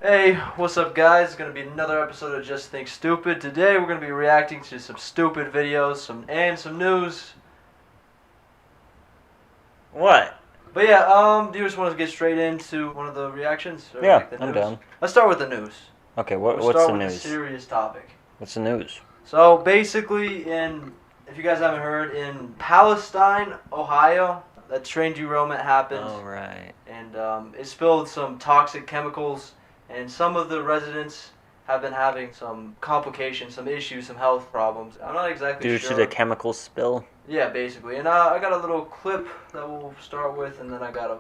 Hey, what's up guys? It's gonna be another episode of Just Think Stupid. Today we're gonna be reacting to some stupid videos, some news. What? But yeah, do you just want to get straight into one of the reactions? Or Yeah, like the I'm news? down. Let's start with the news. Okay, We'll what's start the with news? a serious topic. What's the news? So basically, if you guys haven't heard, in Palestine, Ohio, a train derailment happened. Oh, right. And it spilled some toxic chemicals, and some of the residents have been having some complications, some issues, some health problems. I'm not exactly Due sure. to the chemical spill? Yeah, basically. And I got a little clip that we'll start with, and then I got a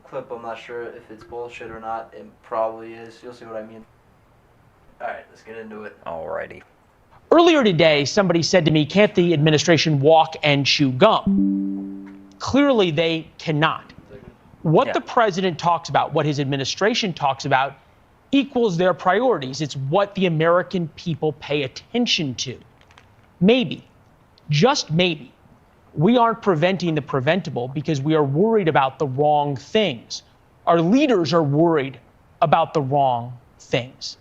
clip. I'm not sure if it's bullshit or not. It probably is. You'll see what I mean. Alright, let's get into it. Alrighty. Earlier today, somebody said to me, can't the administration walk and chew gum? Clearly, they cannot. What the president talks about, what his administration talks about, equals their priorities. It's what the American people pay attention to. Maybe, just maybe, we aren't preventing the preventable because we are worried about the wrong things. Our leaders are worried about the wrong things.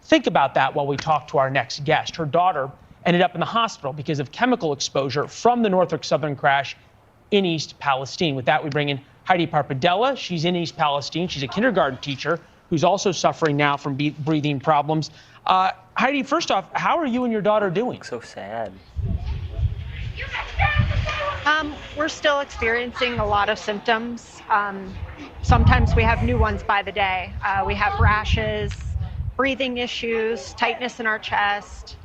Think about that while we talk to our next guest. Her daughter ended up in the hospital because of chemical exposure from the Norfolk Southern crash in East Palestine. With that, we bring in Heidi Parpadella. She's in East Palestine. She's a kindergarten teacher who's also suffering now from breathing problems. Heidi, first off, how are you and your daughter doing? So sad. We're still experiencing a lot of symptoms. Sometimes we have new ones by the day. We have rashes, breathing issues, tightness in our chest,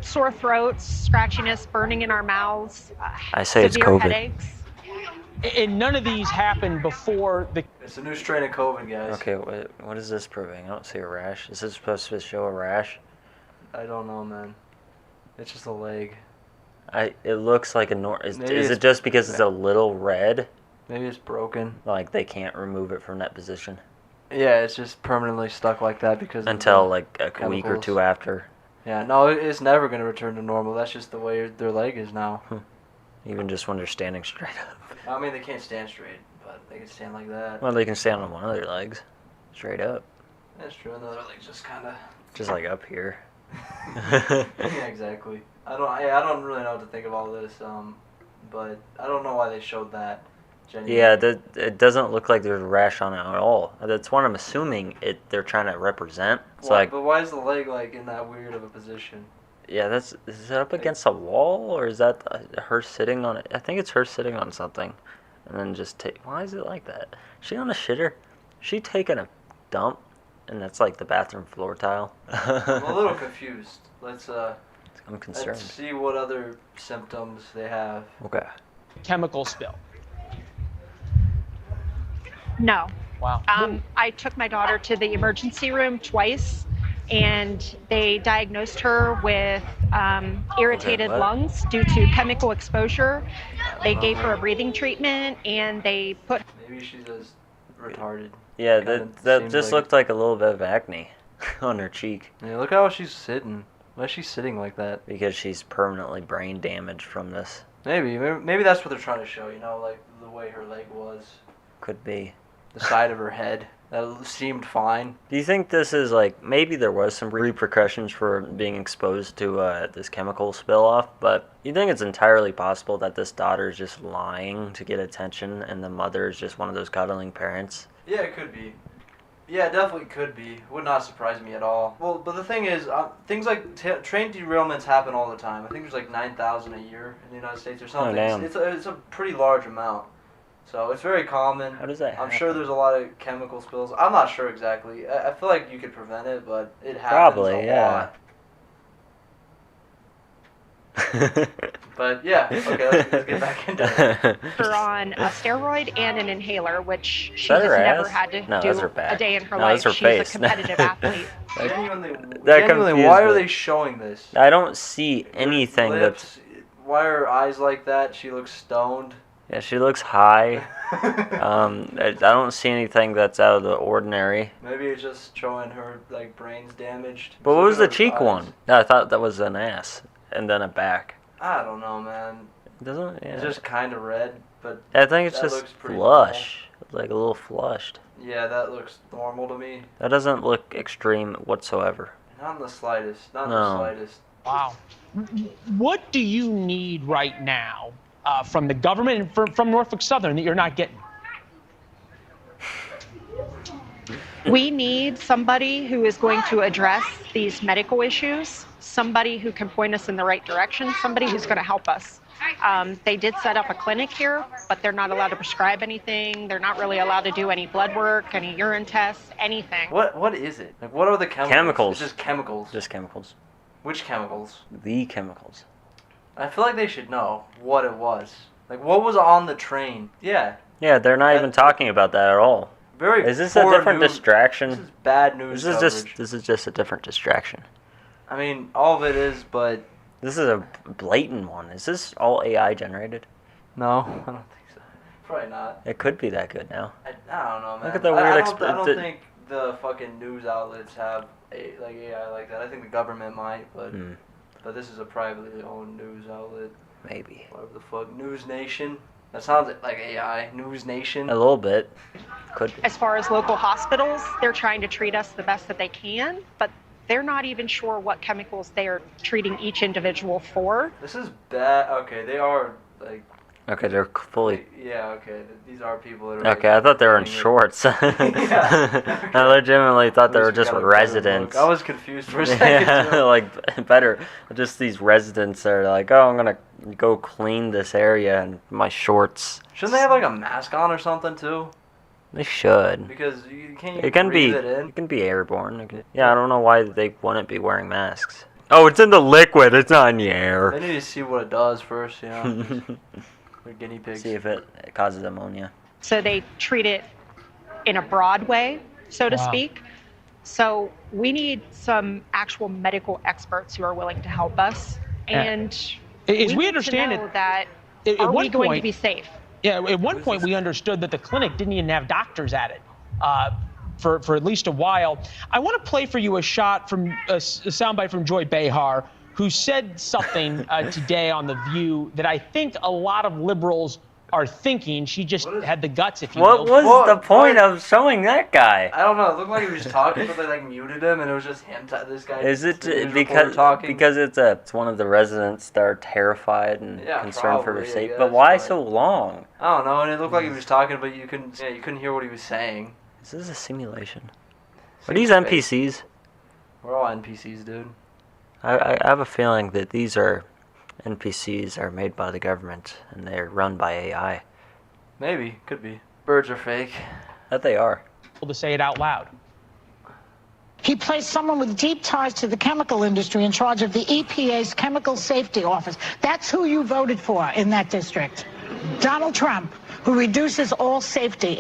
sore throats, scratchiness, burning in our mouths, I say it's severe COVID. headaches. And none of these happened before the... It's a new strain of COVID, guys. Okay, what is this proving? I don't see a rash. Is this supposed to show a rash? I don't know, man. It's just a leg. It looks like a is Maybe it it's- just because it's a little red? Maybe it's broken. Like they can't remove it from that position? Yeah, it's just permanently stuck like that because Until of like a week or chemicals. two after. Yeah, no, it's never going to return to normal. That's just the way their leg is now. Even just when they're standing straight up. I mean, they can't stand straight, but they can stand like that. Well, they can stand on one of their legs. Straight up. That's true. Another leg's just kind of... Just like up here. Yeah, exactly. I don't really know what to think of all this, but I don't know why they showed that. Genuinely. Yeah, it doesn't look like there's a rash on it at all. That's what I'm assuming they're trying to represent. It's like, but why is the leg like in that weird of a position? yeah, is it up against a wall or is that her sitting on it? I think it's her sitting on something, and then just why is it like that? Is she on a shitter? Is she taking a dump, and that's like the bathroom floor tile? I'm a little confused. Let's I'm concerned. let's see what other symptoms they have. Okay. chemical spill. No. Wow. I took my daughter to the emergency room twice, and they diagnosed her with irritated what? lungs due to chemical exposure. They gave her a breathing treatment, and they put... Maybe she's just retarded. Yeah, Kinda that seems just like looked like a little bit of acne on her cheek Yeah, look how she's sitting. Why is she sitting like that? because she's permanently brain damaged from this. Maybe that's what they're trying to show. You know, like the way her leg was, Could be. the side of her head that seemed fine. Do you think this is like maybe there was some repercussions for being exposed to this chemical spill off, but you think it's entirely possible that this daughter is just lying to get attention and the mother is just one of those cuddling parents? Yeah, it could be. Yeah, it definitely could be. Would not surprise me at all. Well, but the thing is, things like train derailments happen all the time. I think there's like 9,000 a year in the United States or something. damn. It's a pretty large amount. So it's very common. How does that I'm happen? sure there's a lot of chemical spills. I'm not sure exactly. I feel like you could prevent it, but it happens Probably, a yeah. lot. But yeah, okay, let's get back into it. her on a steroid and an inhaler, which she that has her never ass? had to No, that's do her back. a day in her No, life. that's her She's face. a competitive athlete. Genuinely, That why are confused me. they showing this? I don't see anything Her that's... lips, why are her eyes like that? She looks stoned. Yeah, she looks high. I don't see anything that's out of the ordinary. Maybe it's just showing her like brain's damaged. But what Look was at the her cheek eyes. one? No, I thought that was an ass and then a back. I don't know, man. Doesn't it? Yeah. It's just kind of red, but I think it's that just looks pretty flush. Like a little flushed. Yeah, that looks normal to me. That doesn't look extreme whatsoever. Not in the slightest. Not in No. the slightest. Wow. What do you need right now from the government and from Norfolk Southern that you're not getting? We need somebody who is going to address these medical issues, somebody who can point us in the right direction, somebody who's going to help us. They did set up a clinic here, but they're not allowed to prescribe anything. They're not really allowed to do any blood work, any urine tests, anything. What is it? Like, what are the chemicals? Chemicals. It's just chemicals. Just chemicals. Which chemicals? The chemicals. I feel like they should know what it was. Like, what was on the train? Yeah. Yeah, they're not even talking about that at all. Very. Is this a poor different news. distraction? This is bad news This is coverage. just a different distraction. I mean, all of it is, but This is a blatant one. Is this all AI generated? no, I don't think so. Probably not. It could be that good now. I don't know, man. Look at the I weird don't, I don't the- think the fucking news outlets have like AI like that. I think the government might, but this is a privately owned news outlet. Maybe. Whatever the fuck, News Nation. That sounds like AI. News Nation. A little bit. Could be. As far as local hospitals, they're trying to treat us the best that they can, but they're not even sure what chemicals they are treating each individual for. This is bad. Okay, they are like. Okay, they're fully. Yeah. Okay, these are people that are. Okay, I thought they were in doing it. shorts. Yeah. I legitimately thought they At were least we just got a better residents. look. I was confused for a second. Yeah, Too. like better. Just these residents that are like, oh, I'm gonna go clean this area in my shorts. Shouldn't they have like a mask on or something too? They should. Because you can't. It can be. breathe it in. It can be airborne. Yeah, I don't know why they wouldn't be wearing masks. Oh, it's in the liquid. It's not in the They air. need to see what it does first, you know. They're guinea pigs. See if it causes ammonia. So they treat it in a broad way, so to Wow. speak. So we need some actual medical experts who are willing to help us. Yeah. And As we need understand to know it, that at are we one going to point- be safe? Yeah, at one point we understood that the clinic didn't even have doctors at it for at least a while. I want to play for you a shot from a soundbite from Joy Behar, who said something today on The View that I think a lot of liberals are thinking. She just had the guts, if you What will. was What? the point What? of showing that guy? I don't know. It looked like he was talking, but they like muted him, and it was just him. This guy. Is it the news reporter because it's one of the residents that are terrified and Yeah, concerned for their probably, I safety? guess, But why but- so long? I don't know, and it looked like he was talking, but you couldn't hear what he was saying. Is this a simulation? Are Seems these fake. NPCs? We're all NPCs, dude. I have a feeling that these NPCs are made by the government and they're run by AI. Maybe, could be. Birds are fake. That they are. To say it out loud. He placed someone with deep ties to the chemical industry in charge of the EPA's Chemical Safety Office. That's who you voted for in that district. Donald Trump, who reduces all safety.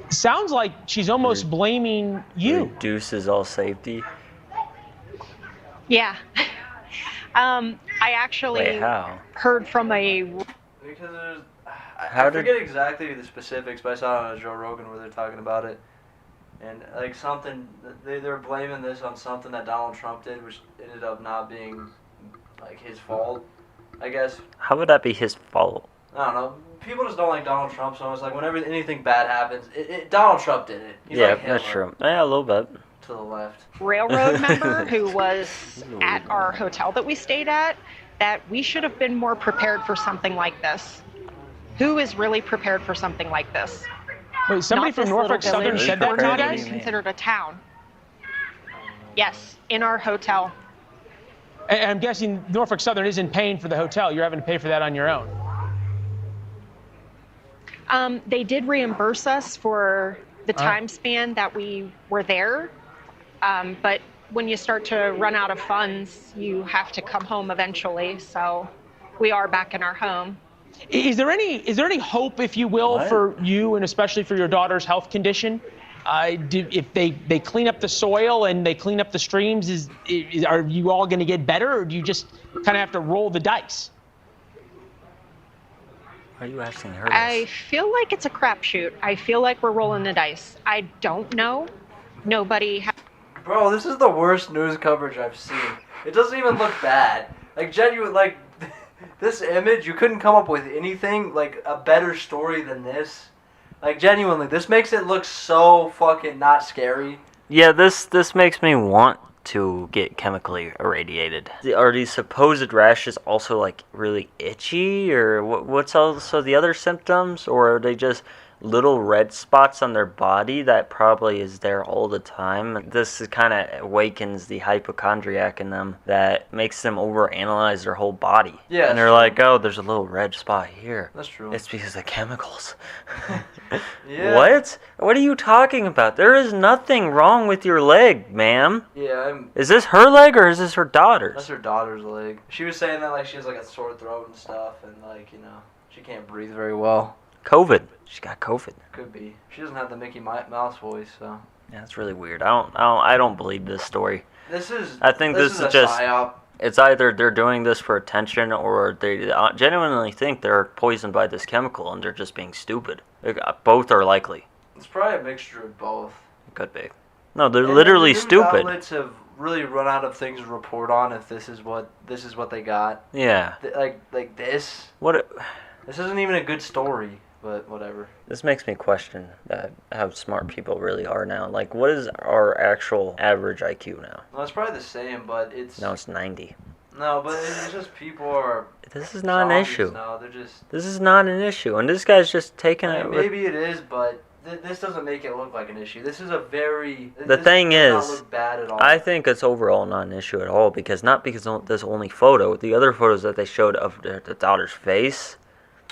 Sounds like she's almost blaming you. Reduces all safety. Yeah. I actually Wait, how? heard from a Because there's, How I did- forget exactly the specifics, but I saw it on Joe Rogan where they're talking about it, and like something they're blaming this on something that Donald Trump did, which ended up not being like his fault. I guess How would that be his fault? I don't know. People just don't like Donald Trump so much. Like whenever anything bad happens, Donald Trump did it. He's Yeah, like that's Hitler true. Yeah, a little bit. To the left. railroad member who was at our hotel that we stayed at, that we should have been more prepared for something like this. Who is really prepared for something like this? Wait, somebody Not from this Norfolk little Southern village. said that We're to you not guys? even considered a town. Yes, in our hotel. And I'm guessing Norfolk Southern isn't paying for the hotel. You're having to pay for that on your own. They did reimburse us for the time span that we were there, but when you start to run out of funds, you have to come home eventually. So we are back in our home. Is there any hope, if you will, What? for you and especially for your daughter's health condition? If they clean up the soil and they clean up the streams, are you all going to get better, or do you just kind of have to roll the dice? Why are you asking her this? I feel like it's a crapshoot. I feel like we're rolling the dice. I don't know. Nobody. Bro, this is the worst news coverage I've seen. It doesn't even look bad. Like genuine, like this image, you couldn't come up with anything like a better story than this. Like, genuinely, this makes it look so fucking not scary. Yeah, this makes me want to get chemically irradiated. Are these supposed rashes also like really itchy, or what's also the other symptoms, or are they just little red spots on their body that probably is there all the time? This kind of awakens the hypochondriac in them that makes them overanalyze their whole body. Yeah, and they're that's like, oh, there's a little red spot here. That's true. It's because of chemicals. Yeah. What? What are you talking about? There is nothing wrong with your leg, ma'am. Yeah, Is this her leg or is this her daughter's? that's her daughter's leg. She was saying that, like, she has, like, a sore throat and stuff, and, like, you know, she can't breathe very well. COVID. She got COVID. Could be. She doesn't have the Mickey Mouse voice, so. Yeah, that's really weird. I don't believe this story. I think this this is is a just- psyop. It's either they're doing this for attention or they genuinely think they're poisoned by this chemical and they're just being stupid. Both are likely. It's probably a mixture of both. Could be. No, they're And literally the news stupid. outlets have really run out of things to report on if this is what they got. Yeah. Like this. What? This isn't even a good story, but whatever. This makes me question how smart people really are now. Like, what is our actual average IQ now? Well, it's probably the same, but it's No, it's 90. no, but it's just people are. This is not an zombies issue. now. They're just. This is not an issue, and this guy's just taking I it. mean, with- maybe it is, but this doesn't make it look like an issue. This is a very. The thing does not is, look bad at all. I think it's overall not an issue at all because this only photo, the other photos that they showed of the daughter's face,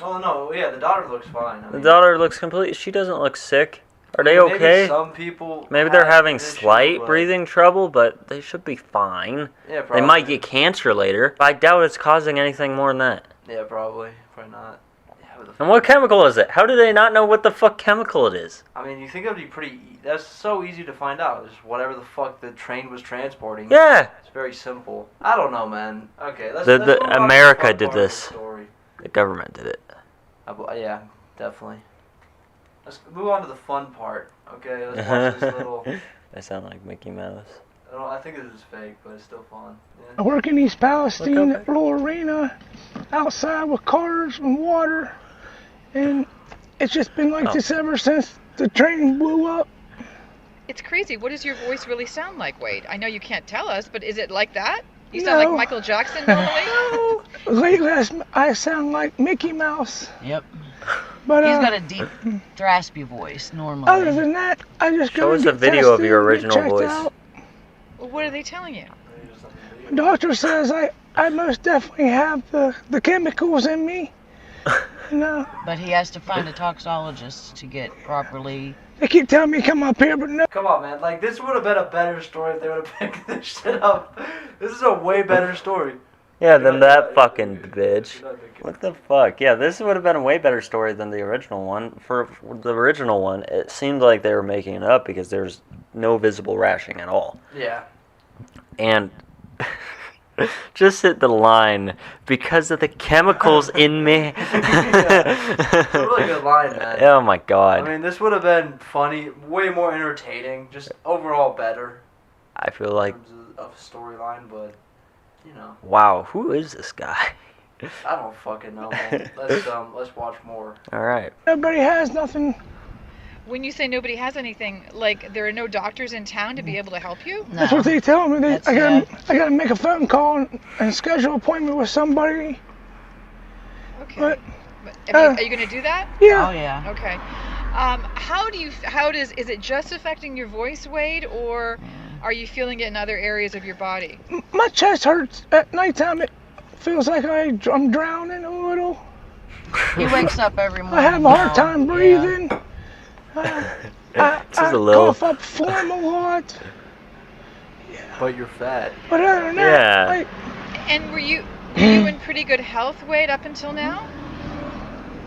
Oh no, yeah, the daughter looks fine. I the mean, daughter looks complete. She doesn't look sick. Are they maybe okay? Some people. Maybe they're have having an issue, slight but- breathing trouble, but they should be fine. Yeah, probably. They might get cancer later, but I doubt it's causing anything more than that. Yeah, probably not. Yeah, what the And what chemical is it? How do they not know what the fuck chemical it is? I mean, you think it'd be pretty. That's so easy to find out. Just whatever the fuck the train was transporting. Yeah, It's very simple. I don't know, man. Okay, let's. The- let's the move on to the America fun did part of the this. story. the government did it. Yeah, definitely. Let's move on to the fun part. Okay, let's watch this little. They sound like Mickey Mouse. I think this is fake, but it's still fun. I Yeah. work in East Palestine Look up at little arena outside with cars and water. And it's just been like Oh. this ever since the train blew up. It's crazy. What does your voice really sound like, Wade? I know you can't tell us, but is it like that? You sound like No. Michael Jackson normally? Lately I sound like Mickey Mouse. Yep. But He's got a deep, raspy voice normally. other than that, I just Show go us to a get video of tested your and get original checked voice. out. Well, what are they telling you? The doctor says I most definitely have the chemicals in me. No, But he has to find a toxologist to get properly. they keep telling me to come up here, but no. Come on, man. Like, this would have been a better story if they would have picked this shit up. This is a way better story. Yeah, than that fucking bitch. You're not thinking- What the fuck? Yeah, this would have been a way better story than the original one. For the original one, it seemed like they were making it up because there's no visible rashing at all. Yeah. And just hit the line, because of the chemicals in me. It's a really good line, man. Oh my I god. mean, this would have been funny, way more entertaining, just overall better I feel in like, terms of storyline, but, you know, wow, who is this guy? I don't fucking know, man. Let's watch more. Alright. Nobody has nothing. When you say nobody has anything, like there are no doctors in town to be able to help you? No. That's what they tell me. That's I gotta make a phone call and schedule an appointment with somebody. Okay. But Are you going to do that? yeah, Oh yeah. Okay. Is it just affecting your voice, Wade, or are you feeling it in other areas of your body? my chest hurts at nighttime. It feels like I'm drowning a little. He wakes up every morning. I have a hard now. time Yeah. breathing. Just I a little. cough up phlegm a lot. But you're fat. But other than Yeah. that, like, And were you in pretty good health, Wade, up until now?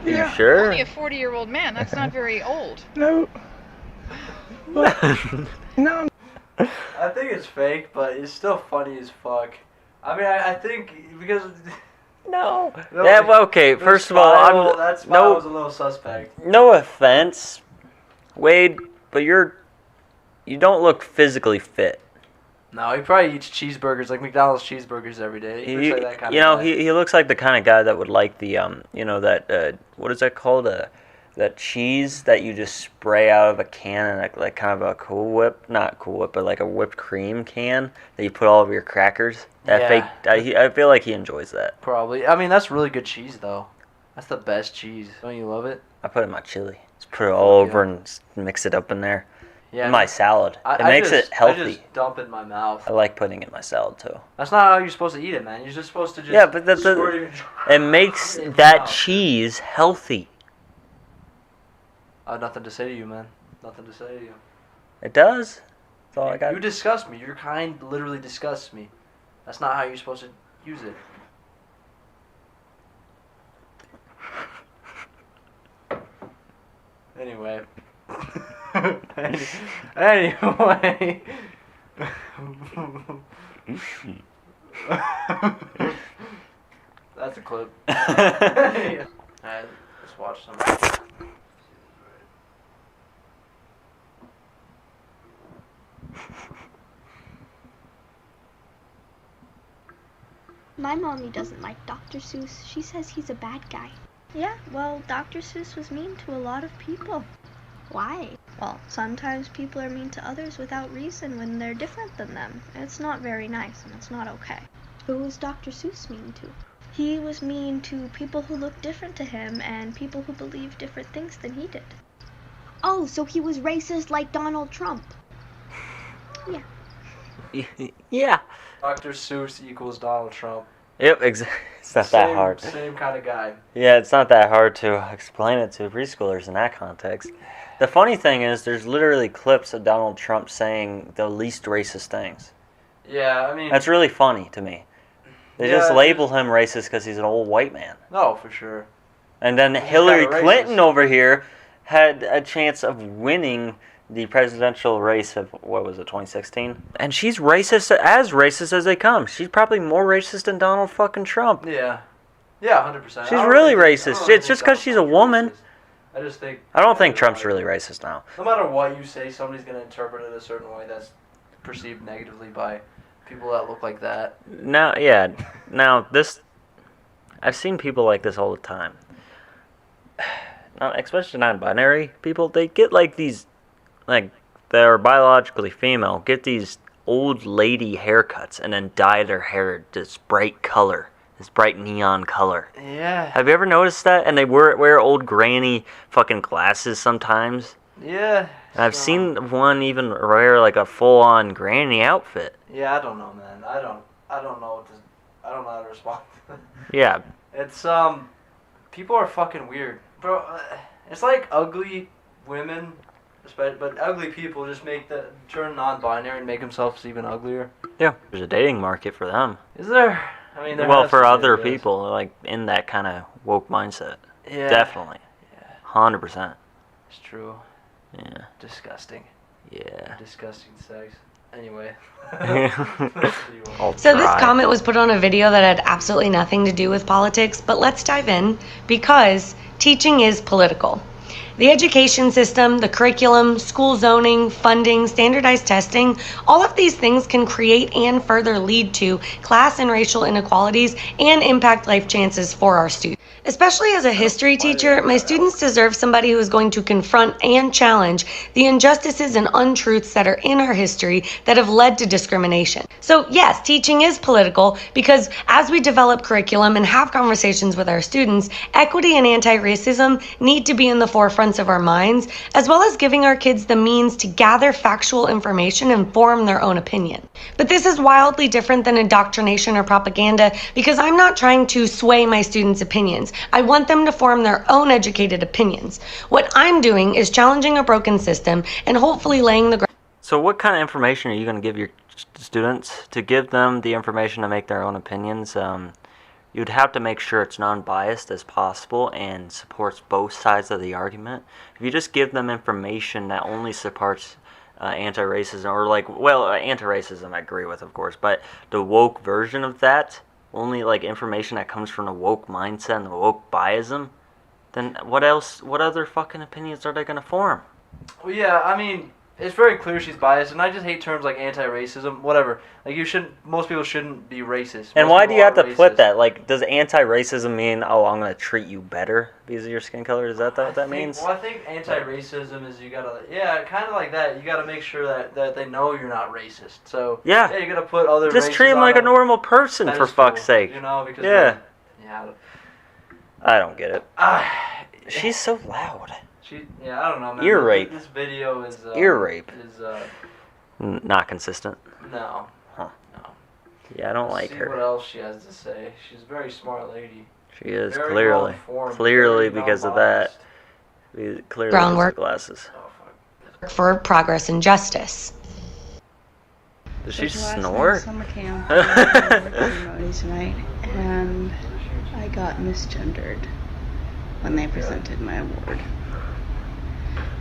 Are you yeah, sure? Only a 40-year-old man. That's not very old. no. But no, I think it's fake, but it's still funny as fuck. I mean, I think because No. Yeah, well, okay, the first of all, smile- that smile was a no, little suspect. no offense, Wade, but you don't look physically fit. No, he probably eats cheeseburgers, like McDonald's cheeseburgers every day. He looks like that kind of guy. He looks like the kind of guy that would like the that what is that called, that cheese that you just spray out of a can and like kind of a Cool Whip, not Cool Whip, but like a whipped cream can that you put all over your crackers. That Yeah. I feel like he enjoys that. Probably. I mean, that's really good cheese, though. That's the best cheese. Don't you love it? I put it in my chili. Just put it all Fuck over yeah. and mix it up in there. Yeah. In my salad. It I makes just, it healthy. I just dump it in my mouth. I like putting it in my salad too. That's not how you're supposed to eat it, man. You're just supposed to just. Yeah, but squirt it it makes in your that mouth. cheese healthy. I have nothing to say to you, man. Nothing to say to you. It does. That's all I got. You disgust me. Your kind literally disgusts me. That's not how you're supposed to use it. Anyway. Anyway. That's a clip. Alright, let's watch some. My mommy doesn't like Dr. Seuss. She says he's a bad guy. Yeah, well, Dr. Seuss was mean to a lot of people. Why? Well, sometimes people are mean to others without reason when they're different than them. It's not very nice and it's not okay. Who was Dr. Seuss mean to? He was mean to people who looked different to him and people who believed different things than he did. Oh, so he was racist like Donald Trump. Yeah. Yeah. Dr. Seuss equals Donald Trump. Yep, exactly. It's not that hard. Same kind of guy. Yeah, it's not that hard to explain it to preschoolers in that context. The funny thing is, there's literally clips of Donald Trump saying the least racist things. Yeah, I mean. That's really funny to me. They Yeah, just label him racist because he's an old white man. No, for sure. And then He's Hillary kinda racist. Clinton over here had a chance of winning the presidential race of, what was it, 2016? And she's racist as they come. She's probably more racist than Donald fucking Trump. Yeah. Yeah, 100%. She's really racist. It's just 'cause she's a woman. I just think. I don't think Trump's really racist now. No matter what you say, somebody's going to interpret it a certain way that's perceived negatively by people that look like that. Now, I've seen people like this all the time. Especially non-binary people, they get like these, like, that are biologically female, get these old lady haircuts and then dye their hair this bright color, this bright neon color. Yeah. Have you ever noticed that? And they wear old granny fucking glasses sometimes. Yeah. And I've seen one even wear like a full-on granny outfit. Yeah, I don't know, man. I don't know I don't know how to respond. Yeah. It's people are fucking weird, bro. It's like ugly women, but ugly people just turn non-binary and make themselves even uglier. Yeah. There's a dating market for them. Is there? I mean, there Well, has for to be, other I guess. people, like in that kind of woke mindset. Yeah. Definitely. Yeah. 100%. It's true. Yeah. Disgusting. Yeah. Disgusting sex. Anyway. I'll So this try. comment was put on a video that had absolutely nothing to do with politics, but let's dive in because teaching is political. The education system, the curriculum, school zoning, funding, standardized testing, all of these things can create and further lead to class and racial inequalities and impact life chances for our students. Especially as a history teacher, my students deserve somebody who is going to confront and challenge the injustices and untruths that are in our history that have led to discrimination. So yes, teaching is political because as we develop curriculum and have conversations with our students, equity and anti-racism need to be in the forefronts of our minds, as well as giving our kids the means to gather factual information and form their own opinion. But this is wildly different than indoctrination or propaganda because I'm not trying to sway my students' opinions. I want them to form their own educated opinions. What I'm doing is challenging a broken system and hopefully laying the ground. So what kind of information are you going to give your students to give them the information to make their own opinions? You'd have to make sure it's non-biased as possible and supports both sides of the argument. If you just give them information that only supports anti-racism, or anti-racism I agree with, of course, but the woke version of that, only like information that comes from the woke mindset and the woke biasm, then what other fucking opinions are they going to form? Well, yeah, I mean, it's very clear she's biased, and I just hate terms like anti-racism, whatever. Like most people shouldn't be racist. And Most why people do you have are to put racist. that? Like, does anti-racism mean, oh, I'm going to treat you better because of your skin color? Is that what that means? Well, I think anti-racism is you gotta, kind of like that. You gotta make sure that they know you're not racist. So Yeah. you gotta put other Just races treat him on like a normal person, for pedestal, fuck's sake. You know, because Yeah. yeah. I don't get it. She's so loud. I don't know, man. Ear rape. This video is Ear rape. Is Not consistent. no. Huh. No. Yeah, I don't like See her. what else she has to say. She's a very smart lady. She is Very clearly. well-informed, Clearly very because of that. non-biased. Clearly Groundwork. because of glasses. Oh, fuck. for progress and justice. Does she Social last snore? night, Summer camp. I worked ceremonies tonight, and I got misgendered when they presented my award.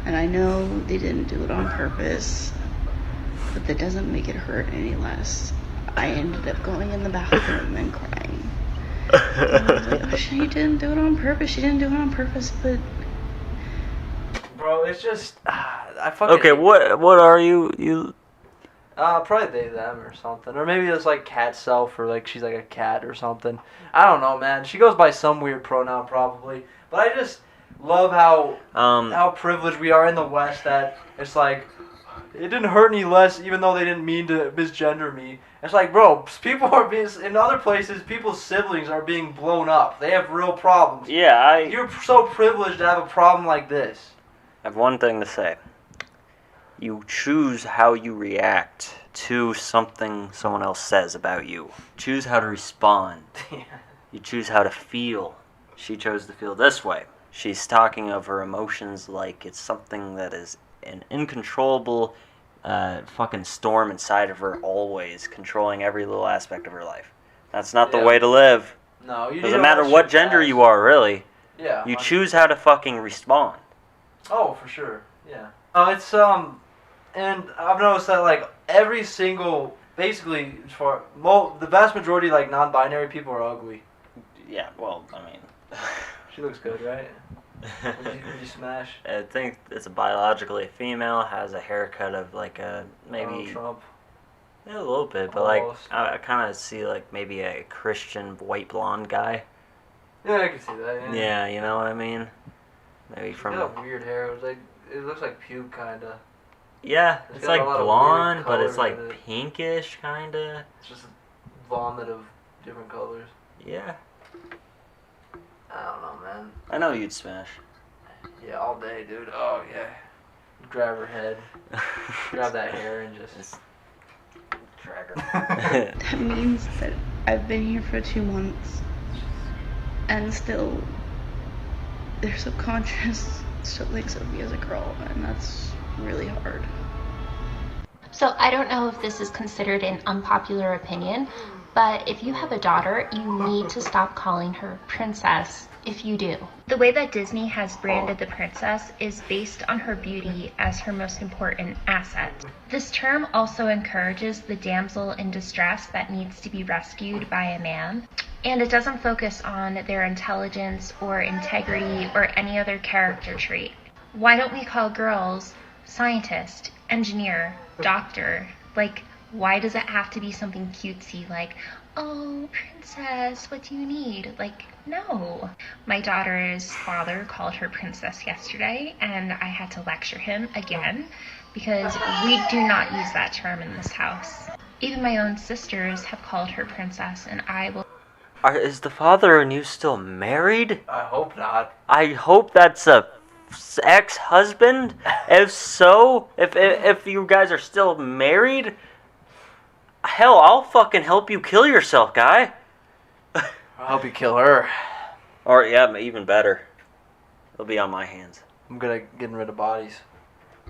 And I know they didn't do it on purpose, but that doesn't make it hurt any less. I ended up going in the bathroom and crying. And I was like, oh, she didn't do it on purpose. She didn't do it on purpose, but Bro, it's just I fucking Okay, what are you? probably they them or something, or maybe it's like cat self, or like she's like a cat or something. I don't know, man. She goes by some weird pronoun probably, but I just love how privileged we are in the West that it's like it didn't hurt any less, even though they didn't mean to misgender me. It's like, bro, people are being in other places. People's siblings are being blown up. They have real problems. Yeah, You're so privileged to have a problem like this. I have one thing to say. You choose how you react to something someone else says about you. Choose how to respond. You choose how to feel. She chose to feel this way. She's talking of her emotions like it's something that is an incontrollable fucking storm inside of her, always controlling every little aspect of her life. That's not the Yeah. way to live. No, you Doesn't matter what gender you are, really. Yeah. You choose how to fucking respond. Oh, for sure. Yeah. It's and I've noticed that like every single, basically, for the vast majority like non-binary people are ugly. Yeah. Well, I mean. She looks good, right? Would you smash? I think it's a biologically female, has a haircut of like a maybe Donald Trump. yeah, a little bit, but Almost. like I kind of see like maybe a Christian white blonde guy. Yeah, I can see that. Yeah. Yeah, you know what I mean? Maybe She's from got weird hair. It looks like pube kinda. yeah, It's it's got a like lot of blonde, weird but it's colors like in it. pinkish kinda. It's just a vomit of different colors. Yeah, I don't know, man. I know you'd smash. Yeah, all day, dude. Oh yeah. Grab her head, grab that hair, and just drag her. that means that I've been here for 2 months, and still, their subconscious still thinks of me as a girl, and that's really hard. So I don't know if this is considered an unpopular opinion, but if you have a daughter, you need to stop calling her princess if you do. The way that Disney has branded the princess is based on her beauty as her most important asset. This term also encourages the damsel in distress that needs to be rescued by a man, and it doesn't focus on their intelligence or integrity or any other character trait. Why don't we call girls scientist, engineer, doctor? Like, why does it have to be something cutesy like, oh, princess, what do you need? Like, no. My daughter's father called her princess yesterday, and I had to lecture him again because we do not use that term in this house. Even my own sisters have called her princess, and I will. Is the father and you still married? I hope not. I hope that's a ex-husband. If so, if you guys are still married, hell, I'll fucking help you kill yourself, guy. I'll help you kill her. Or yeah, even better, it'll be on my hands. I'm good at getting rid of bodies.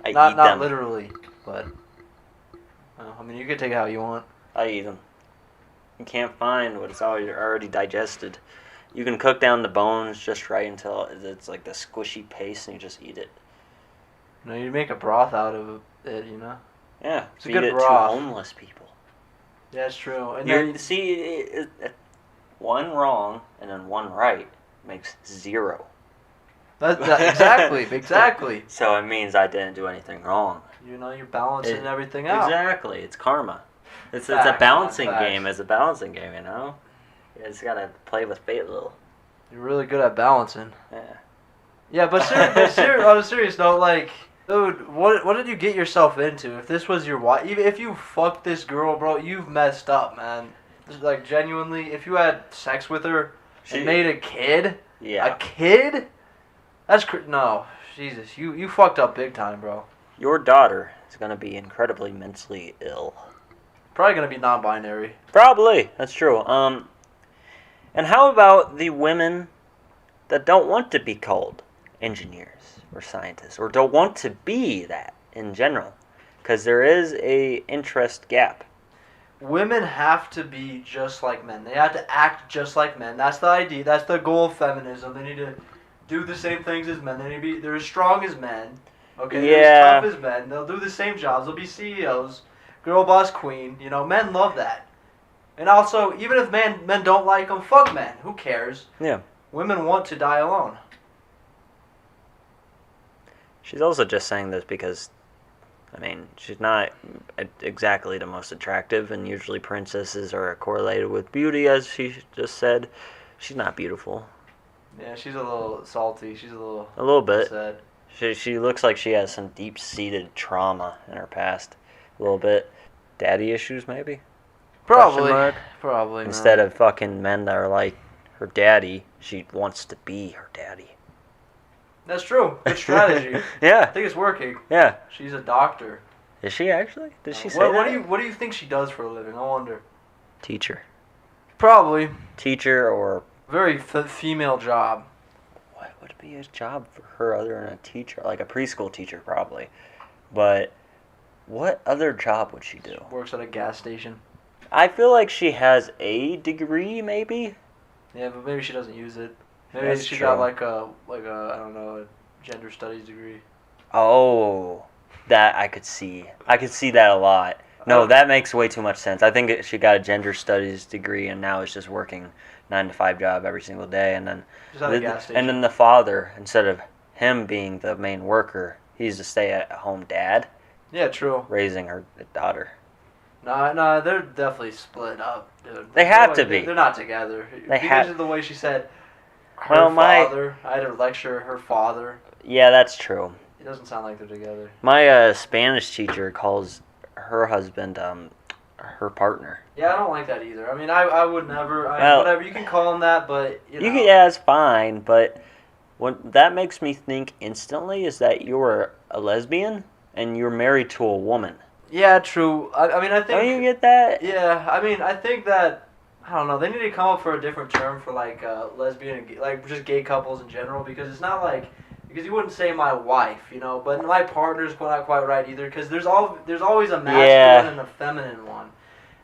I Not eat them. literally, but I mean, you can take it how you want. I eat them. You can't find what it's already digested. You can cook down the bones just right until it's like the squishy paste, and you just eat it. You know, you make a broth out of it, you know. Yeah, It's a feed good it broth. to homeless people. Yeah, that's true. And You then, see, one wrong and then one right makes 0. exactly. So it means I didn't do anything wrong. You know, you're balancing everything out. Exactly. It's karma. It's a Facts, balancing facts. game. It's a balancing game, you know? You just gotta play with fate a little. You're really good at balancing. Yeah. Yeah, but on a serious note, like, dude, what did you get yourself into? If this was your wife, even if you fucked this girl, bro, you've messed up, man. Just, like, genuinely, if you had sex with her and made a kid, a kid, that's no, Jesus, you fucked up big time, bro. Your daughter is gonna be incredibly mentally ill. Probably gonna be non-binary. Probably, that's true. And how about the women that don't want to be called engineers or scientists, or don't want to be that in general? Because there is a interest gap. Women have to be just like men. They have to act just like men. That's the idea. That's the goal of feminism. They need to do the same things as men. They need to be. They're as strong as men. Okay. They're as tough as men. They'll do the same jobs. They'll be CEOs, girl boss queen. You know, men love that. And also, even if men don't like them, fuck men. Who cares? Yeah. Women want to die alone. She's also just saying this because, I mean, she's not exactly the most attractive, and usually princesses are correlated with beauty, as she just said. She's not beautiful. Yeah, she's a little salty. She's a little bit. sad. She looks like she has some deep-seated trauma in her past. A little bit. Daddy issues, maybe? Probably. Instead of fucking men that are like her daddy, she wants to be her daddy. That's true. Good strategy. Yeah. I think it's working. Yeah. She's a doctor. Is she actually? Did she say that? What do you think she does for a living? I wonder. Teacher. Probably. Teacher or... Very female job. What would be a job for her other than a teacher? Like a preschool teacher, probably. But what other job would she do? She works at a gas station. I feel like she has a degree, maybe. Yeah, but maybe she doesn't use it. Maybe That's she true. got like a I don't know, a gender studies degree. Oh, that I could see. I could see that a lot. No, that makes way too much sense. I think she got a gender studies degree and now is just working 9-to-5 job every single day, and then Just at a gas station. and then the father, instead of him being the main worker, he's the stay-at-home dad. Yeah, true. Raising her daughter. No, they're definitely split up, dude. They have to be. They're not together. They because have. of the way she said her Well, father. I had to lecture her father. Yeah, that's true. It doesn't sound like they're together. My Spanish teacher calls her husband her partner. Yeah, I don't like that either. I mean, I would never. Well, whatever, you can call him that, but you know. Yeah, it's fine, but what that makes me think instantly is that you're a lesbian and you're married to a woman. Yeah, true. I mean, I think. Don't you get that? Yeah, I mean, I think that I don't know. They need to come up for a different term for like lesbian and gay, like just gay couples in general, because it's not like because you wouldn't say my wife, you know, but my partner's not quite right either, because there's always a masculine and a feminine one.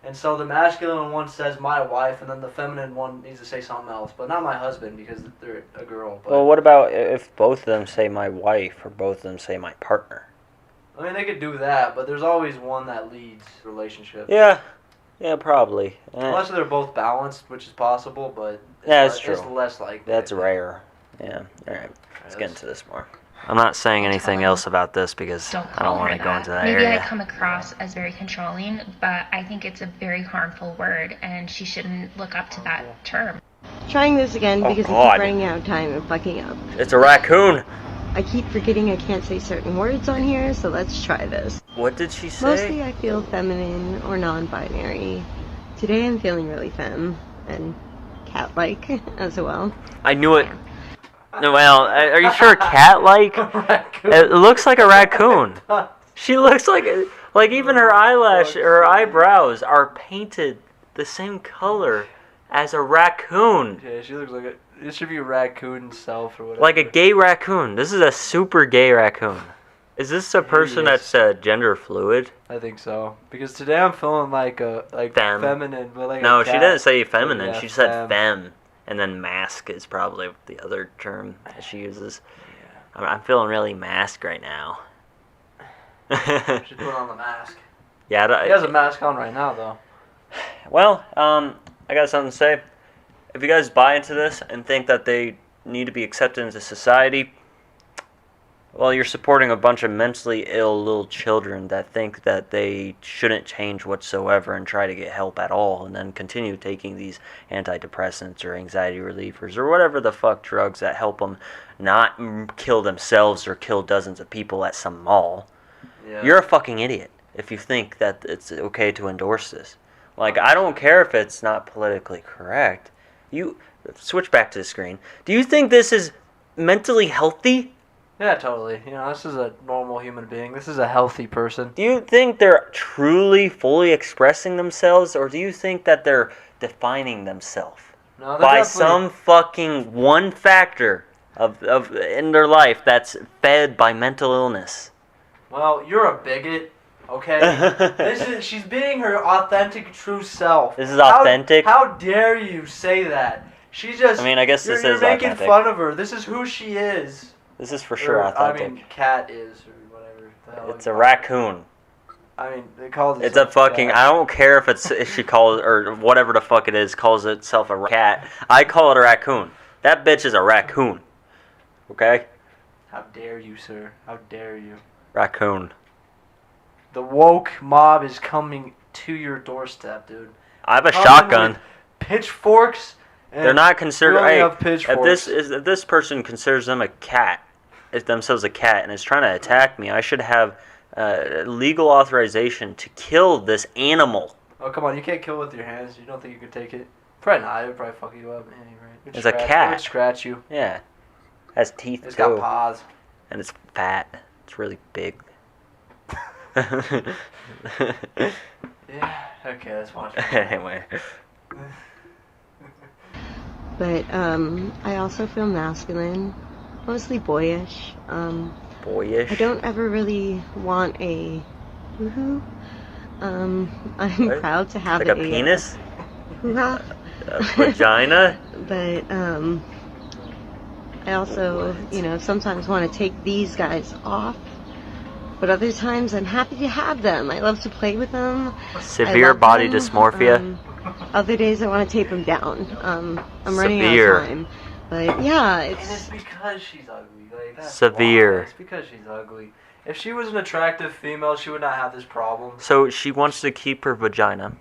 And so the masculine one says my wife, and then the feminine one needs to say something else, but not my husband because they're a girl. But, Well, what about if both of them say my wife or both of them say my partner? I mean, they could do that, but there's always one that leads the relationship. Yeah, probably. Unless they're both balanced, which is possible, but That's true. It's less likely. That's rare. Yeah. All right. Let's get into this more. I'm not saying anything else about this because I don't want to go into that Maybe area. I come across as very controlling, but I think it's a very harmful word, and she shouldn't look up to that term. Trying this again Oh, because I God. keep running out of time and fucking up. It's a raccoon. I keep forgetting I can't say certain words on here, so let's try this. What did she say? Mostly I feel feminine or non-binary. Today I'm feeling really femme and cat-like as well. I knew it. No, well, are you sure cat-like? It looks like a raccoon. She looks like even her her eyebrows are painted the same color as a raccoon. Yeah, she looks like it should be a raccoon self or whatever. Like a gay raccoon. This is a super gay raccoon. Is this a person that's gender fluid? I think so. Because today I'm feeling like feminine, but like No, a she cat. didn't say feminine. Yeah, She said femme. And then mask is probably the other term that she uses. I'm feeling really mask right now. Should put on the mask. Yeah, He has a mask on right now, though. Well, I got something to say. If you guys buy into this and think that they need to be accepted into society, Well, you're supporting a bunch of mentally ill little children that think that they shouldn't change whatsoever and try to get help at all, and then continue taking these antidepressants or anxiety relievers or whatever the fuck drugs that help them not kill themselves or kill dozens of people at some mall. Yeah. You're a fucking idiot if you think that it's okay to endorse this. Like, I don't care if it's not politically correct. You switch back to the screen. Do you think this is mentally healthy? Yeah, totally. You know, this is a normal human being. This is a healthy person. Do you think they're truly, fully expressing themselves, or do you think that they're defining themselves No, they're by definitely- some fucking one factor of in their life that's fed by mental illness? Well, you're a bigot, okay? She's being her authentic, true self. This is authentic? How dare you say that? She just. I mean, I guess you're, this you're is making authentic. fun of her. This is who she is. This is for sure Or, authentic. I mean, cat is or whatever. The hell It's you a call raccoon. it. I mean, they call it. It's a fucking. I don't care if she calls or whatever the fuck it is calls itself a cat. I call it a raccoon. That bitch is a raccoon. Okay? How dare you, sir? How dare you? Raccoon. The woke mob is coming to your doorstep, dude. I have a Coming shotgun. with pitchforks. And They're not considered. we only Hey, have pitchforks. if this person considers them a cat, if themselves a cat, and is trying to attack me, I should have legal authorization to kill this animal. Oh, come on. You can't kill with your hands. You don't think you could take it? Probably not. It would probably fuck you up. Anyway, it would It's a scratch- cat. It would scratch you. Yeah, has teeth It's too, got paws. and it's fat. It's really big. Yeah. Okay, let's watch it. Anyway. But I also feel masculine, mostly boyish. Boyish. I don't ever really want a woohoo. I'm What? proud to have Like a penis? hoo-ha. A vagina? But I also, sometimes want to take these guys off. But other times I'm happy to have them. I love to play with them. Severe I love body them. dysmorphia? Other days I want to tape them down. I'm running out Severe. of time. But yeah, And it's it's because she's ugly. Like, that's Severe. why. It's because she's ugly. If she was an attractive female, she would not have this problem. So she wants to keep her vagina,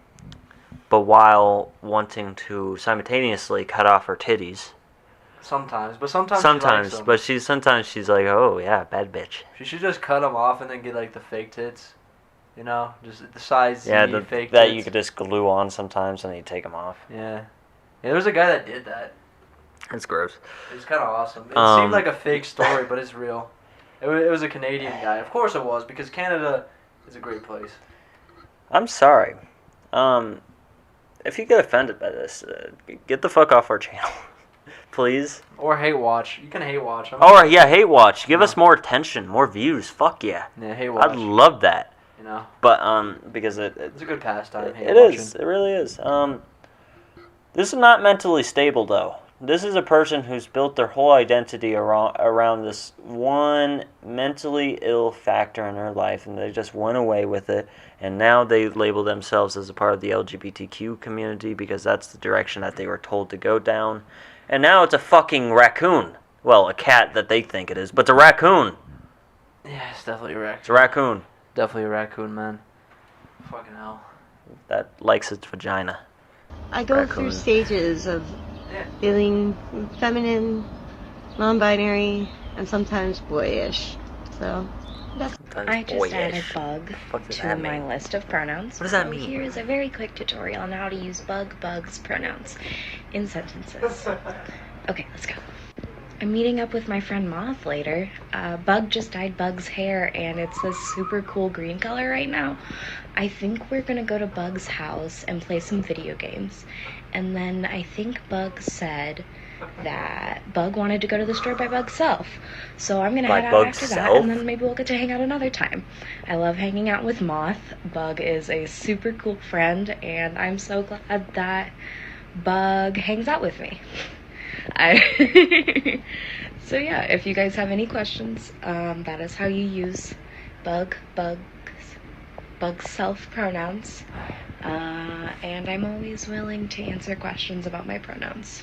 but while wanting to simultaneously cut off her titties. Sometimes, but sometimes she likes them. But sometimes she's like, oh yeah, bad bitch. She should just cut them off and then get like the fake tits. You know, just the size Yeah, Z fake that tits. you could just glue on sometimes and then you take them off. Yeah. Yeah, there's a guy that did that. It's gross. It's kind of awesome. It Um, seemed like a fake story, but it's real. It was a Canadian guy. Of course it was, because Canada is a great place. I'm sorry. If you get offended by this, get the fuck off our channel, please. Or hate watch. You can hate watch. Or yeah, hate watch. Give us more attention, more views. Fuck yeah. Yeah, hate watch. I'd love that. You know. But because It's a good pastime. Hate it watching. is. It really is. This is not mentally stable though. This is a person who's built their whole identity around this one mentally ill factor in their life, and they just went away with it. And now they label themselves as a part of the LGBTQ community because that's the direction that they were told to go down. And now it's a fucking raccoon. Well, a cat that they think it is, but it's a raccoon. Yeah, it's definitely a raccoon. It's a raccoon Definitely a raccoon, man. Fucking hell. that likes its vagina. I go through Raccoon. stages of feeling feminine, non-binary, and sometimes boyish. So that's I just added bug What does to that my mean? list of pronouns. What does that So mean? Here is a very quick tutorial on how to use bugs pronouns in sentences. Okay, let's go. I'm meeting up with my friend Moth later. Bug just dyed Bug's hair and it's this super cool green color right now. I think we're gonna go to Bug's house and play some video games. And then I think Bug said that Bug wanted to go to the store by Bug's self. So I'm gonna By head out Bug's after that self? and then maybe we'll get to hang out another time. I love hanging out with Moth. Bug is a super cool friend and I'm so glad that Bug hangs out with me. So yeah, if you guys have any questions, that is how you use Bug's self pronouns. And I'm always willing to answer questions about my pronouns.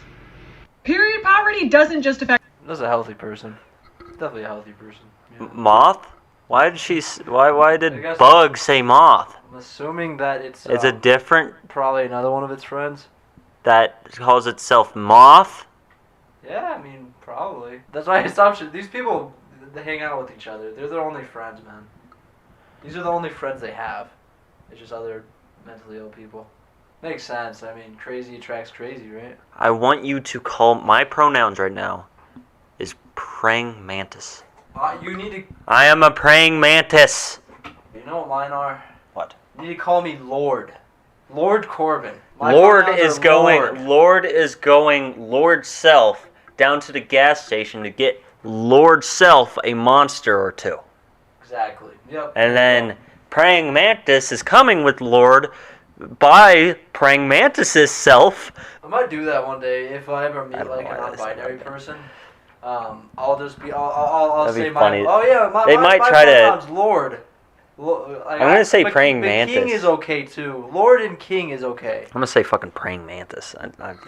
Period poverty doesn't just affect. That's a healthy person. Definitely a healthy person. Moth? Why did she? Why I did guess- Bug say moth? I'm assuming that it's a different probably another one of its friends. that calls itself moth. Yeah, I mean probably. That's my assumption. These people, they hang out with each other. They're their only friends, man. These are the only friends they have. It's just other mentally ill people. Makes sense. I mean, crazy attracts crazy, right? I want you to call my pronouns right now is praying mantis. You need to. I am a praying mantis. You know what mine are? What? You need to call me Lord. Lord Corbin. My Lord pronouns is are going. Lord. Lord is going. Lord Self down to the gas station to get Lord Self a monster or two, Exactly. Yep. and then praying mantis is coming with Lord by praying mantis's self. I might do that one day if I ever I meet don't like know a why they said non-binary that. person. I'll just be. I'll That'd say be my. funny. Oh yeah, They might try to- pronouns Lord. I'm gonna say but praying but King mantis. is okay too. Lord and King is okay. I'm gonna say fucking praying mantis.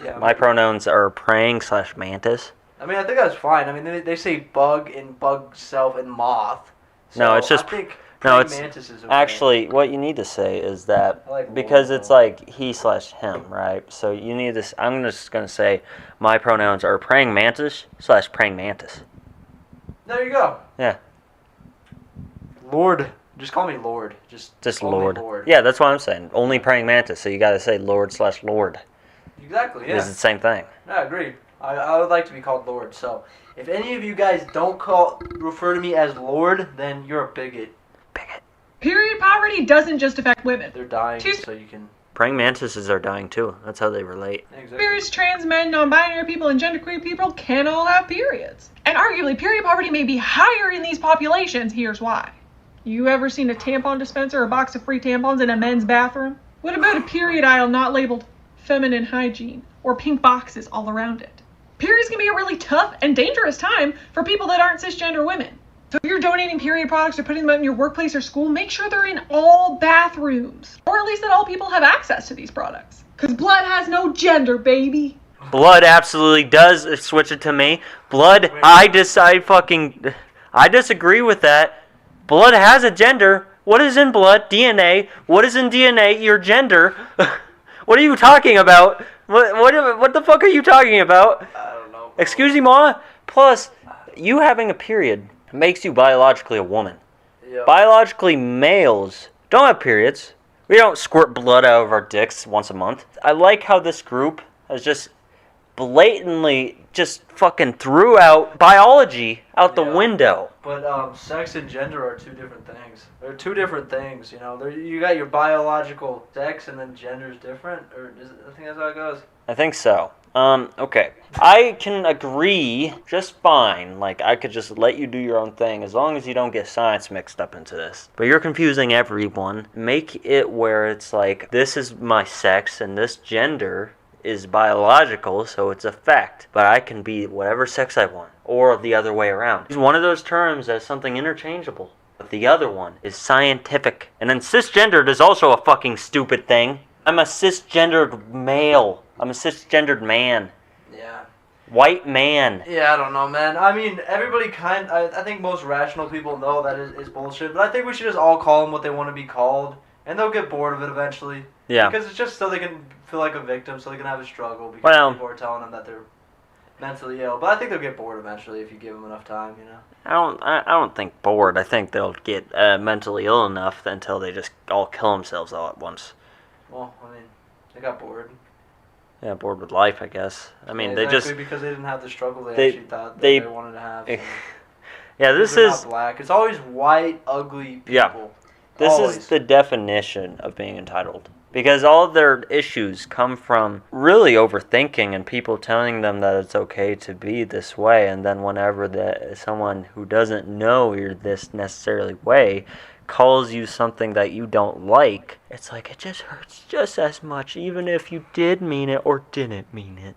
Yeah, My pronouns are praying/mantis. I mean, I think that's fine. I mean, they say bug and bug self and moth. No, it's just I think no. praying It's mantis is okay. actually what you need to say is that I like because Lord, it's like he/him, right? So you need to. I'm just gonna say my pronouns are praying mantis/praying mantis. There you go. Yeah. Lord. Just call me Lord. Just call me Lord. Lord. Yeah, that's what I'm saying. Only praying mantis. So you got to say Lord/Lord. Exactly. Yeah. It's the same thing. I agree. I would like to be called Lord. So if any of you guys don't refer to me as Lord, then you're a bigot. Period poverty doesn't just affect women. They're dying, so you can. Praying mantises are dying too. That's how they relate. Various trans men, non-binary people, and genderqueer people can all have periods. And arguably, period poverty may be higher in these populations. Here's why. You ever seen a tampon dispenser or a box of free tampons in a men's bathroom? What about a period aisle not labeled feminine hygiene or pink boxes all around it? Periods can be a really tough and dangerous time for people that aren't cisgender women. So if you're donating period products or putting them out in your workplace or school, make sure they're in all bathrooms. Or at least that all people have access to these products. Because blood has no gender, baby. Blood absolutely does. Switch it to me. Blood. I disagree with that. Blood has a gender. What is in blood? DNA. What is in DNA? Your gender. What are you talking about? What the fuck are you talking about? I don't know. Excuse me, ma. Plus, you having a period makes you biologically a woman. Yep. Biologically, males don't have periods. We don't squirt blood out of our dicks once a month. I like how this group has just blatantly just fucking threw out biology out the window. But sex and gender are two different things. They're two different things, you know. You got your biological sex and then gender's different, I think that's how it goes. I think so. Okay. I can agree just fine. Like, I could just let you do your own thing as long as you don't get science mixed up into this. But you're confusing everyone. Make it where it's like, this is my sex and this gender is biological, so it's a fact. But I can be whatever sex I want. Or the other way around. One of those terms as something interchangeable. But the other one is scientific. And then cisgendered is also a fucking stupid thing. I'm a cisgendered male. I'm a cisgendered man. Yeah. White man. Yeah, I don't know, man. I mean, everybody I think most rational people know that is bullshit, but I think we should just all call them what they want to be called, and they'll get bored of it eventually. Yeah. Because it's just so they can feel like a victim, so they can have a struggle, because people are telling them that they're mentally ill. But I think they'll get bored eventually if you give them enough time, you know? I don't think bored. I think they'll get mentally ill enough until they just all kill themselves all at once. Well, I mean, they got bored. Yeah, bored with life, I guess. I mean, Yeah, they exactly, just... because they didn't have the struggle they actually thought that they wanted to have. So. Yeah, this They're is... not black. It's always white, ugly people. Yeah. This Always. is the definition of being entitled. Because all of their issues come from really overthinking and people telling them that it's okay to be this way. And then whenever someone who doesn't know you're this necessarily way calls you something that you don't like, it's like it just hurts just as much, even if you did mean it or didn't mean it.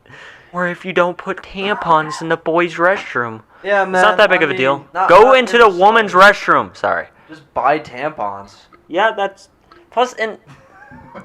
Or if you don't put tampons in the boys' restroom. Yeah, man. It's not that big of a deal. Go into the woman's restroom. Sorry. Just buy tampons. Yeah, that's... Plus, does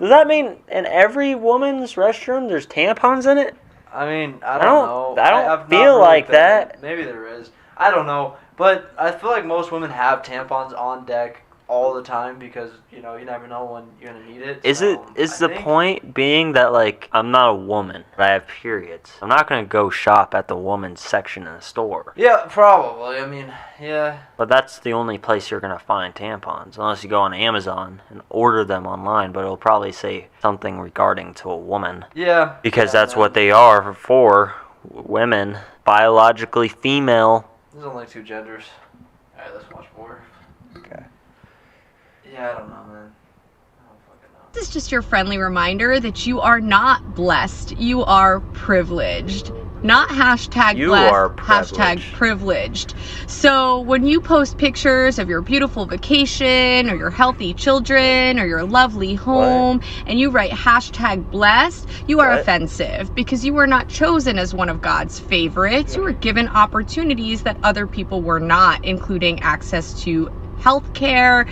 that mean in every woman's restroom there's tampons in it? I mean, I don't know. I don't I've not feel really like been- that. Maybe there is. I don't know. But I feel like most women have tampons on deck all the time because, you know, you never know when you're going to need it. Is the point being that, like, I'm not a woman, but I have periods? I'm not going to go shop at the woman's section in the store. Yeah, probably. I mean, yeah. But that's the only place you're going to find tampons, unless you go on Amazon and order them online, but it'll probably say something regarding to a woman. Yeah. Because that's what they are for, women, biologically female. There's only 2 genders. Alright, let's watch more. Okay. Yeah, I don't know, man. This is just your friendly reminder that you are not blessed. You are privileged. Not hashtag You blessed, are hashtag privileged. So when you post pictures of your beautiful vacation or your healthy children or your lovely home and you write hashtag blessed, you are offensive because you were not chosen as one of God's favorites. You were given opportunities that other people were not, including access to health care.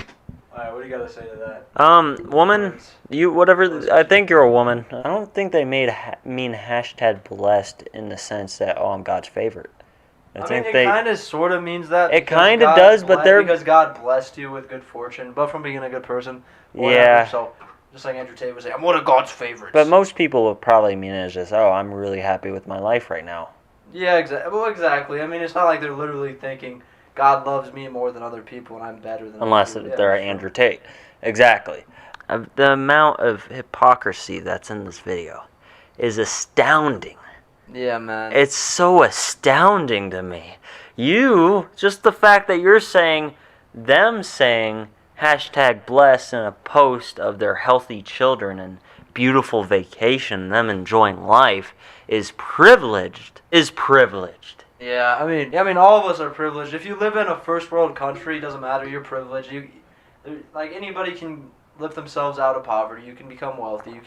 Alright, what do you gotta say to that? Woman, I think you're a woman. I don't think they mean hashtag blessed in the sense that, oh, I'm God's favorite. I mean, it kind of sort of means that. It kind of does, but they're... Because God blessed you with good fortune, but from being a good person. Whatever. Yeah. So, just like Andrew Tate would say, I'm one of God's favorites. But most people would probably mean it as just, oh, I'm really happy with my life right now. Yeah, exactly. Well, exactly. I mean, it's not like they're literally thinking, God loves me more than other people and I'm better than Unless other people. they're Andrew Tate. Exactly. The amount of hypocrisy that's in this video is astounding. Yeah, man. It's so astounding to me. Just the fact that you're saying, them saying hashtag blessed in a post of their healthy children and beautiful vacation, them enjoying life, is privileged. Yeah, I mean, all of us are privileged. If you live in a first world country, it doesn't matter. You're privileged. Like anybody can lift themselves out of poverty. You can become wealthy.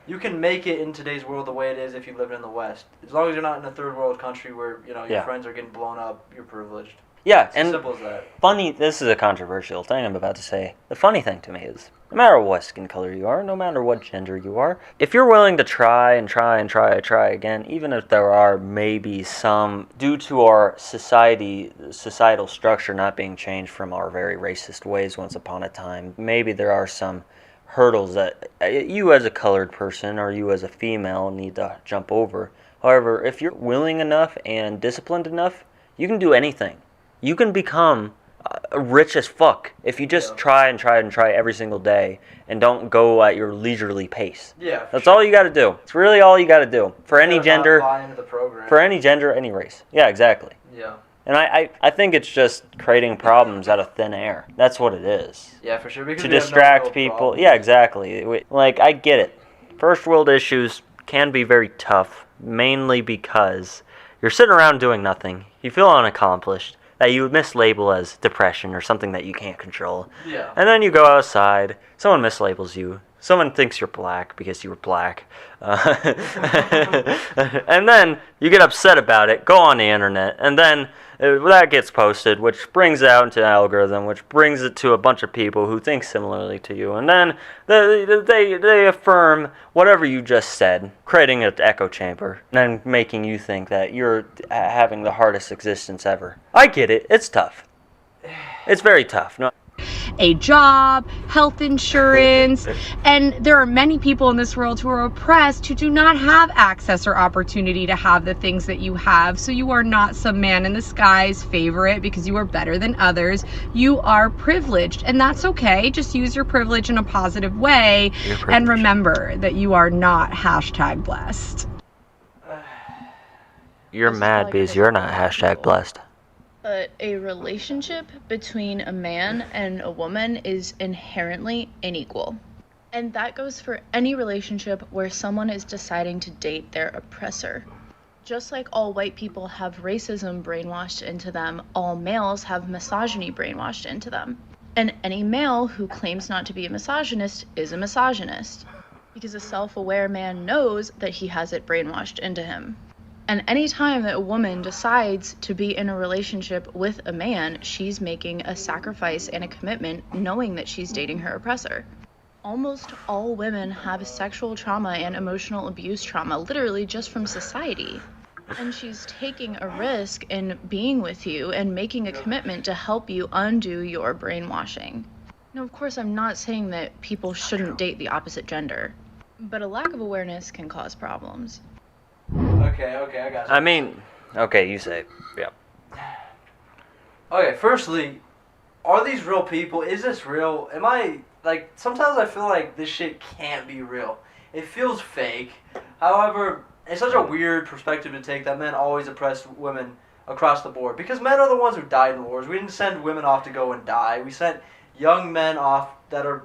You can make it in today's world the way it is if you live in the West. As long as you're not in a third world country where your friends are getting blown up, you're privileged. Yeah, it's and as simple as that. Funny. This is a controversial thing I'm about to say. The funny thing to me is, no matter what skin color you are, no matter what gender you are, if you're willing to try again, even if there are maybe some, due to our societal structure not being changed from our very racist ways once upon a time, maybe there are some hurdles that you as a colored person or you as a female need to jump over. However, if you're willing enough and disciplined enough, you can do anything. You can become rich as fuck if you just try every single day and don't go at your leisurely pace. Yeah, that's all you got to do. It's really all you got to do for any gender, buy into the program. for any gender, any race. Yeah, exactly. Yeah. And I think it's just creating problems out of thin air. That's what it is. Yeah, for sure. Because to distract people. Problems. Yeah, exactly. Like, I get it. First world issues can be very tough, mainly because you're sitting around doing nothing. You feel unaccomplished, that you would mislabel as depression or something that you can't control. Yeah. And then you go outside, someone mislabels you. Someone thinks you're black because you were black. And then you get upset about it, go on the internet, and then that gets posted, which brings it out into an algorithm, which brings it to a bunch of people who think similarly to you. And then they affirm whatever you just said, creating an echo chamber, and then making you think that you're having the hardest existence ever. I get it. It's tough. It's very tough. No. A job, health insurance, and there are many people in this world who are oppressed who do not have access or opportunity to have the things that you have. So you are not some man in the sky's favorite because you are better than others. You are privileged, and that's okay. Just use your privilege in a positive way, and remember that you are not hashtag blessed. You're mad because you're not hashtag blessed. But a relationship between a man and a woman is inherently unequal. And that goes for any relationship where someone is deciding to date their oppressor. Just like all white people have racism brainwashed into them, all males have misogyny brainwashed into them. And any male who claims not to be a misogynist is a misogynist, because a self-aware man knows that he has it brainwashed into him. And any time that a woman decides to be in a relationship with a man, she's making a sacrifice and a commitment knowing that she's dating her oppressor. Almost all women have sexual trauma and emotional abuse trauma, literally just from society. And she's taking a risk in being with you and making a commitment to help you undo your brainwashing. Now, of course, I'm not saying that people shouldn't date the opposite gender, but a lack of awareness can cause problems. Okay, I got you. I mean, okay, you say, yeah. Okay, firstly, are these real people? Is this real? Am I, like, sometimes I feel like this shit can't be real. It feels fake. However, it's such a weird perspective to take that men always oppress women across the board. Because men are the ones who died in wars. We didn't send women off to go and die. We sent young men off that are,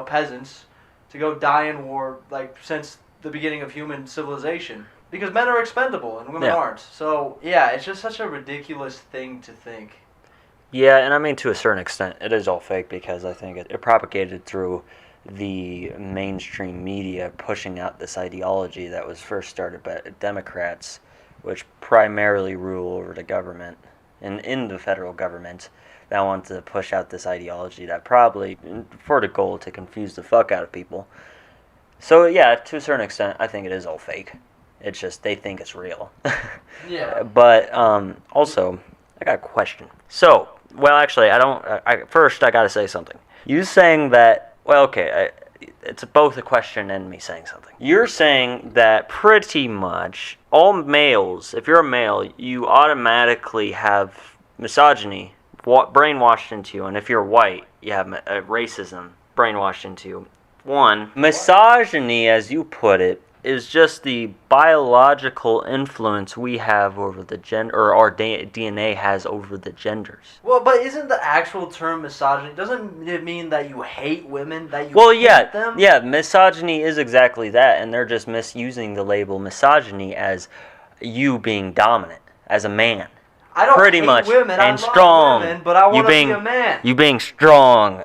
peasants to go die in war, like, since the beginning of human civilization. Because men are expendable and women aren't. So, yeah, it's just such a ridiculous thing to think. Yeah, and I mean, to a certain extent, it is all fake because I think it propagated through the mainstream media pushing out this ideology that was first started by Democrats, which primarily rule over the government and in the federal government that want to push out this ideology that probably for the goal to confuse the fuck out of people. So yeah, to a certain extent, I think it is all fake. It's just they think it's real. Yeah. But also, I got a question. So, well, actually, first I gotta say something. You saying that, well, okay, it's both a question and me saying something. You're saying that pretty much all males, if you're a male, you automatically have misogyny brainwashed into you, and if you're white, you have racism brainwashed into you. One, misogyny, as you put it, is just the biological influence we have over the gender, or our DNA has over the genders. Well, but isn't the actual term misogyny, doesn't it mean that you hate women, that you hate them? Yeah, misogyny is exactly that, and they're just misusing the label misogyny as you being dominant, as a man. I don't pretty hate much, women, and I love strong. Women, but I want to be a man. You being strong,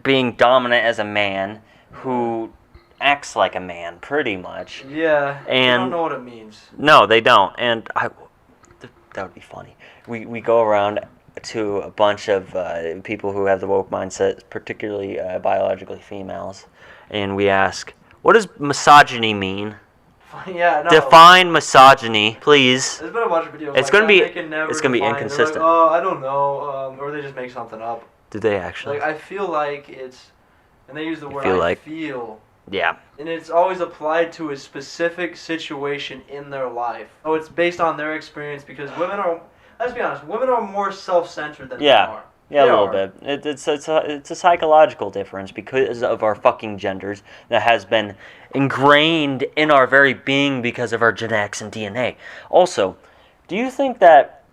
being dominant as a man who acts like a man, pretty much. Yeah, and I don't know what it means. No, they don't, and that would be funny. We go around to a bunch of people who have the woke mindset, particularly biologically females, and we ask, what does misogyny mean? Yeah, no. Define misogyny, please. There's been a bunch of videos. It's like gonna be. They can never It's gonna be define it. inconsistent. They're like, I don't know, or they just make something up. Do they actually? Like I feel like it's, and they use the word feel. Yeah. And it's always applied to a specific situation in their life. So it's based on their experience because women are, let's be honest, women are more self-centered than men are. Yeah, a little bit. It's a psychological difference because of our fucking genders that has been ingrained in our very being because of our genetics and DNA. Also, do you think that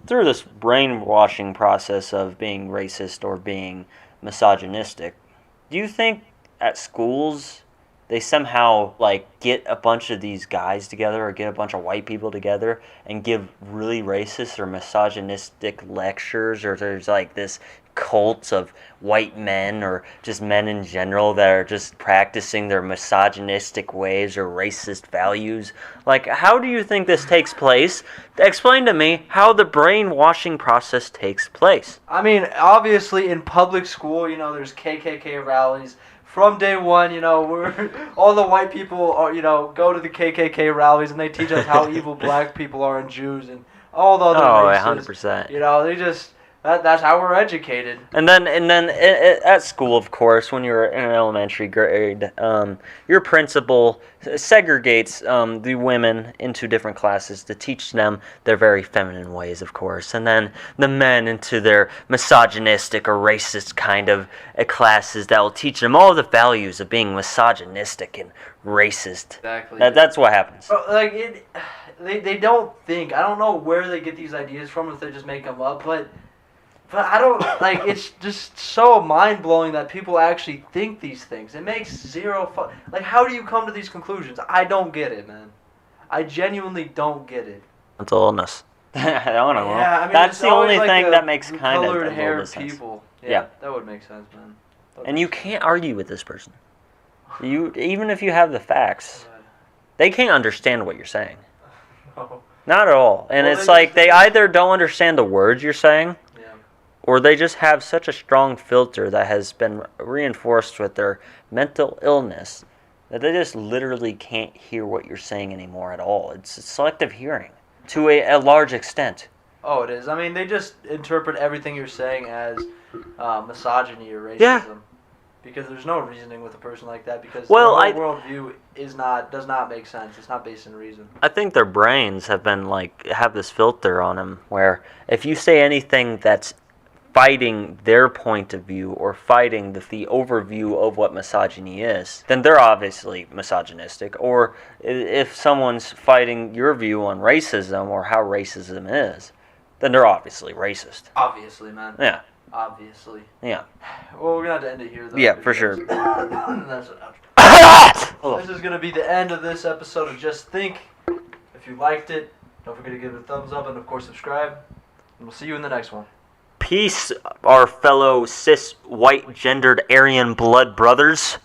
through this brainwashing process of being racist or being misogynistic, do you think at schools they somehow get a bunch of these guys together or get a bunch of white people together and give really racist or misogynistic lectures, or there's this cults of white men or just men in general that are just practicing their misogynistic ways or racist values? How do you think this takes place? Explain to me how the brainwashing process takes place. I mean, obviously in public school, there's KKK rallies. From day one, we're all the white people are, go to the KKK rallies and they teach us how evil black people are and Jews and all the other races. 100%. They just that's how we're educated. And then at school, of course, when you're in an elementary grade, your principal segregates the women into different classes to teach them their very feminine ways, of course, and then the men into their misogynistic or racist kind of classes that will teach them all the values of being misogynistic and racist. Exactly. That's what happens. They don't think. I don't know where they get these ideas from, if they just make them up, but I don't, it's just so mind-blowing that people actually think these things. It makes zero how do you come to these conclusions? I don't get it, man. I genuinely don't get it. Mental illness. I don't know. Yeah, I mean, that's the only thing that makes kind of colored a hair little sense. people. Yeah, that would make sense, man. And you can't argue with this person. Even if you have the facts, they can't understand what you're saying. No. Not at all. And it's they either don't understand the words you're saying, or they just have such a strong filter that has been reinforced with their mental illness That they just literally can't hear what you're saying anymore at all. It's selective hearing to a large extent. Oh, it is. I mean, they just interpret everything you're saying as misogyny or racism. Yeah. Because there's no reasoning with a person like that. Because Well, their whole worldview does not make sense. It's not based in reason. I think their brains have been have this filter on them where if you say anything that's fighting their point of view or fighting the overview of what misogyny is, then they're obviously misogynistic. Or if someone's fighting your view on racism or how racism is, then they're obviously racist. Obviously, man. Yeah. Obviously. Yeah. Well, we're going to have to end it here, though. Yeah, for sure. This is going to be the end of this episode of Just Think. If you liked it, don't forget to give it a thumbs up and, of course, subscribe. And we'll see you in the next one. Peace, our fellow cis, white, gendered, Aryan blood brothers.